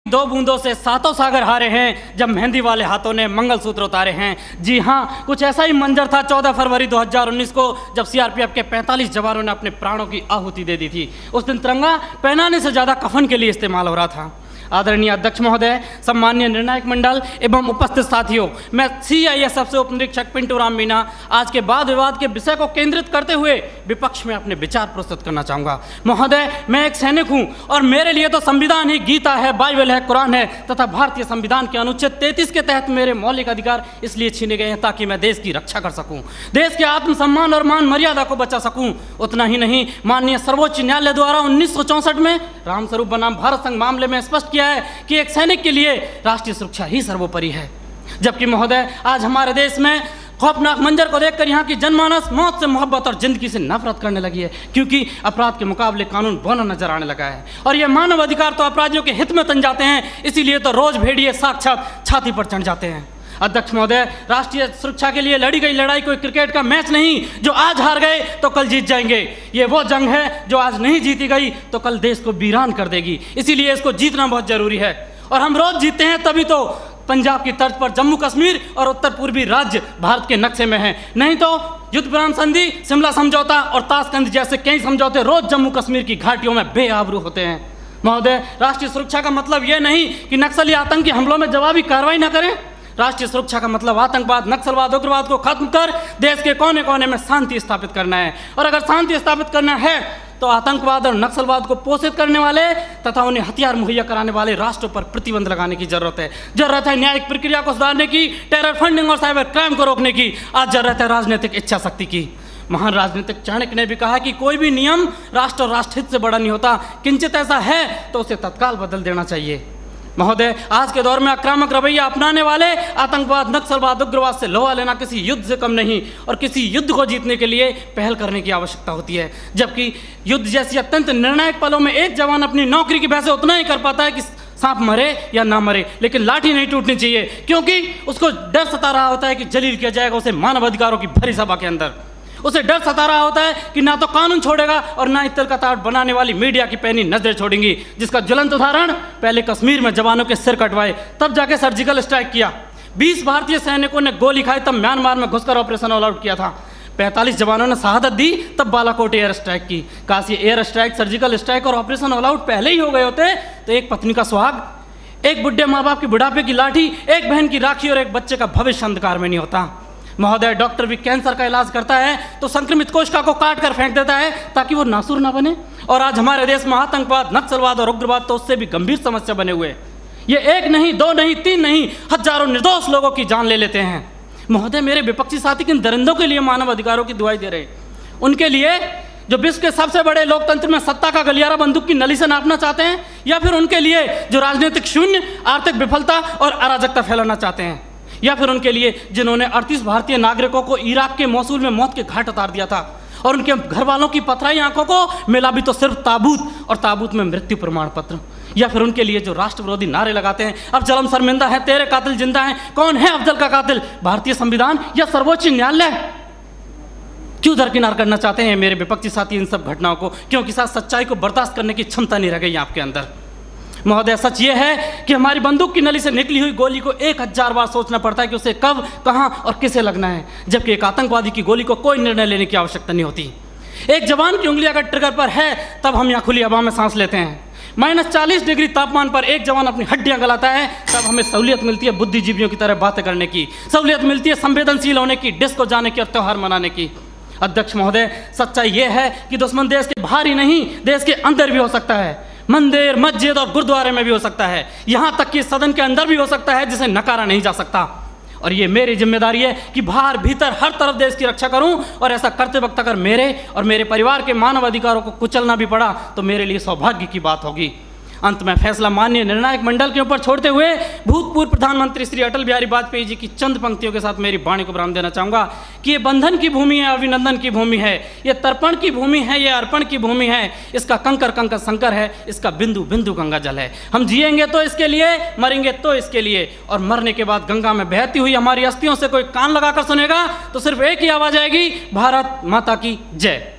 दो बूंदों से सातों सागर हारे हैं जब मेहंदी वाले हाथों ने मंगलसूत्र उतारे हैं। जी हाँ, कुछ ऐसा ही मंजर था 14 फरवरी 2019 को जब सीआरपीएफ के 45 जवानों ने अपने प्राणों की आहुति दे दी थी। उस दिन तिरंगा पहनाने से ज़्यादा कफन के लिए इस्तेमाल हो रहा था। आदरणीय अध्यक्ष महोदय, सम्मान्य निर्णायक मंडल एवं उपस्थित साथियों, मैं सीआईएसएफ से उप निरीक्षक पिंटू राम मीणा आज के वाद विवाद के विषय को केंद्रित करते हुए विपक्ष में अपने विचार प्रस्तुत करना चाहूँगा। महोदय, मैं एक सैनिक हूँ और मेरे लिए तो संविधान ही गीता है, बाइबल है, कुरान है तथा भारतीय संविधान के अनुच्छेद 33 के तहत मेरे मौलिक अधिकार इसलिए छीने गए हैं ताकि मैं देश की रक्षा कर सकूँ, देश के आत्मसम्मान और मान मर्यादा को बचा सकूँ। उतना ही नहीं, माननीय सर्वोच्च न्यायालय द्वारा 1964 में रामस्वरूप बनाम भारत संघ मामले में स्पष्ट किया है कि एक सैनिक के लिए राष्ट्रीय सुरक्षा ही सर्वोपरि है। जबकि महोदय, आज हमारे देश में खौफनाक मंजर को देखकर यहाँ की जनमानस मौत से मोहब्बत और जिंदगी से नफरत करने लगी है, क्योंकि अपराध के मुकाबले कानून बौना नजर आने लगा है और ये मानव अधिकार तो अपराधियों के हित में तन जाते हैं, इसीलिए तो रोज भेड़िए साक्षात छाती पर चढ़ जाते हैं। अध्यक्ष महोदय, राष्ट्रीय सुरक्षा के लिए लड़ी गई लड़ाई कोई क्रिकेट का मैच नहीं जो आज हार गए तो कल जीत जाएंगे। ये वो जंग है जो आज नहीं जीती गई तो कल देश को वीरान कर देगी, इसीलिए इसको जीतना बहुत जरूरी है। और हम रोज जीतते हैं तभी तो पंजाब की तर्ज पर जम्मू कश्मीर और उत्तर पूर्वी राज्य भारत के नक्शे में हैं, नहीं तो युद्ध विराम संधि, शिमला समझौता और ताशकंद जैसे कई समझौते रोज जम्मू कश्मीर की घाटियों में बेआबरू होते हैं। महोदय, राष्ट्रीय सुरक्षा का मतलब ये नहीं कि नक्सली आतंकी हमलों में जवाबी कार्रवाई न करें। राष्ट्रीय सुरक्षा का मतलब आतंकवाद, नक्सलवाद, उग्रवाद को खत्म कर देश के कोने कोने में शांति स्थापित करना है। और अगर शांति स्थापित करना है तो आतंकवाद और नक्सलवाद को पोषित करने वाले तथा उन्हें हथियार मुहैया कराने वाले राष्ट्रों पर प्रतिबंध लगाने की जरूरत है। जरूरत है न्यायिक प्रक्रिया को सुधारने की, टेरर फंडिंग और साइबर क्राइम को रोकने की। आज जरूरत है राजनीतिक इच्छा शक्ति की। महान राजनीतिक चाणक्य ने भी कहा कि कोई भी नियम राष्ट्र और राष्ट्रहित से बड़ा नहीं होता, किंचित ऐसा है तो उसे तत्काल बदल देना चाहिए। महोदय, आज के दौर में आक्रामक रवैया अपनाने वाले आतंकवाद, नक्सलवाद, उग्रवाद से लोहा लेना किसी युद्ध से कम नहीं और किसी युद्ध को जीतने के लिए पहल करने की आवश्यकता होती है। जबकि युद्ध जैसी अत्यंत निर्णायक पलों में एक जवान अपनी नौकरी की वजह से उतना ही कर पाता है कि सांप मरे या ना मरे, लेकिन लाठी नहीं टूटनी चाहिए, क्योंकि उसको डर सता रहा होता है कि जलील किया जाएगा उसे मानव अधिकारों की भरी सभा के अंदर। उसे डर सता रहा होता है कि ना तो कानून छोड़ेगा और ना इत्तर का ताड़ बनाने वाली मीडिया की पैनी नजरें छोड़ेंगी, जिसका ज्वलंत उदाहरण पहले कश्मीर में जवानों के सिर कटवाए तब जाके सर्जिकल स्ट्राइक किया। 20 भारतीय सैनिकों ने गोली खाई तब म्यांमार में घुसकर ऑपरेशन ऑल आउट किया था। 45 जवानों ने शहादत दी तब बालाकोट एयर स्ट्राइक की। काश ये एयर स्ट्राइक, सर्जिकल स्ट्राइक और ऑपरेशन ऑल आउट पहले ही हो गए होते तो एक पत्नी का सुहाग, एक बुढ़े माँ बाप की बुढ़ापे की लाठी, एक बहन की राखी और एक बच्चे का भविष्य अंधकार में नहीं होता। महोदय, डॉक्टर भी कैंसर का इलाज करता है तो संक्रमित कोशिका को काट कर फेंक देता है ताकि वो नासूर ना बने, और आज हमारे देश में आतंकवाद, नक्सलवाद और उग्रवाद तो उससे भी गंभीर समस्या बने हुए। ये एक नहीं, दो नहीं, तीन नहीं, हजारों निर्दोष लोगों की जान ले लेते हैं। महोदय, मेरे विपक्षी साथी किन दरिंदों के लिए मानव अधिकारों की दुहाई दे रहे हैं? उनके लिए जो विश्व के सबसे बड़े लोकतंत्र में सत्ता का गलियारा बंदूक की नली से नापना चाहते हैं, या फिर उनके लिए जो राजनीतिक शून्य, आर्थिक विफलता और अराजकता फैलाना चाहते हैं, या फिर उनके लिए जिन्होंने 38 भारतीय नागरिकों को इराक के मौसूल में मौत के घाट उतार दिया था और उनके घर वालों की पथराई आंखों को मिला भी तो सिर्फ ताबूत और ताबूत में मृत्यु प्रमाण पत्र, या फिर उनके लिए जो राष्ट्र विरोधी नारे लगाते हैं, अब जलम शर्मिंदा है, तेरे कातिल जिंदा है, कौन है अफजल का कातिल, भारतीय संविधान या सर्वोच्च न्यायालय? क्यों दरकिनार करना चाहते हैं मेरे विपक्षी साथी इन सब घटनाओं को? क्योंकि साथ सच्चाई को बर्दाश्त करने की क्षमता नहीं रह गई आपके अंदर। महोदय, सच ये है कि हमारी बंदूक की नली से निकली हुई गोली को 1000 बार सोचना पड़ता है कि उसे कब, कहां और किसे लगना है, जबकि एक आतंकवादी की गोली को कोई निर्णय लेने की आवश्यकता नहीं होती। एक जवान की उंगली अगर ट्रिगर पर है तब हम यहाँ खुली हवा में सांस लेते हैं। -40 डिग्री तापमान पर एक जवान अपनी हड्डियां गलाता है तब हमें सहूलियत मिलती है बुद्धिजीवियों की तरह बातें करने की, सहूलियत मिलती है संवेदनशील होने की, डिस्को जाने की और त्यौहार मनाने की। अध्यक्ष महोदय, सच्चाई ये है कि दुश्मन देश के बाहर ही नहीं, देश के अंदर भी हो सकता है। मंदिर, मस्जिद और गुरुद्वारे में भी हो सकता है, यहाँ तक कि सदन के अंदर भी हो सकता है, जिसे नकारा नहीं जा सकता। और ये मेरी जिम्मेदारी है कि बाहर भीतर हर तरफ देश की रक्षा करूं, और ऐसा करते वक्त अगर मेरे और मेरे परिवार के मानव अधिकारों को कुचलना भी पड़ा तो मेरे लिए सौभाग्य की बात होगी। अंत में फैसला माननीय निर्णायक मंडल के ऊपर छोड़ते हुए भूतपूर्व प्रधानमंत्री श्री अटल बिहारी वाजपेयी जी की चंद पंक्तियों के साथ मेरी वाणी को विराम देना चाहूँगा कि ये बंधन की भूमि है, अभिनंदन की भूमि है, ये तर्पण की भूमि है, ये अर्पण की भूमि है, इसका कंकर कंकर शंकर है, इसका बिंदु बिंदु गंगा जल है। हम जिएंगे तो इसके लिए, मरेंगे तो इसके लिए, और मरने के बाद गंगा में बहती हुई हमारी अस्थियों से कोई कान लगाकर सुनेगा तो सिर्फ एक ही आवाज़ आएगी, भारत माता की जय।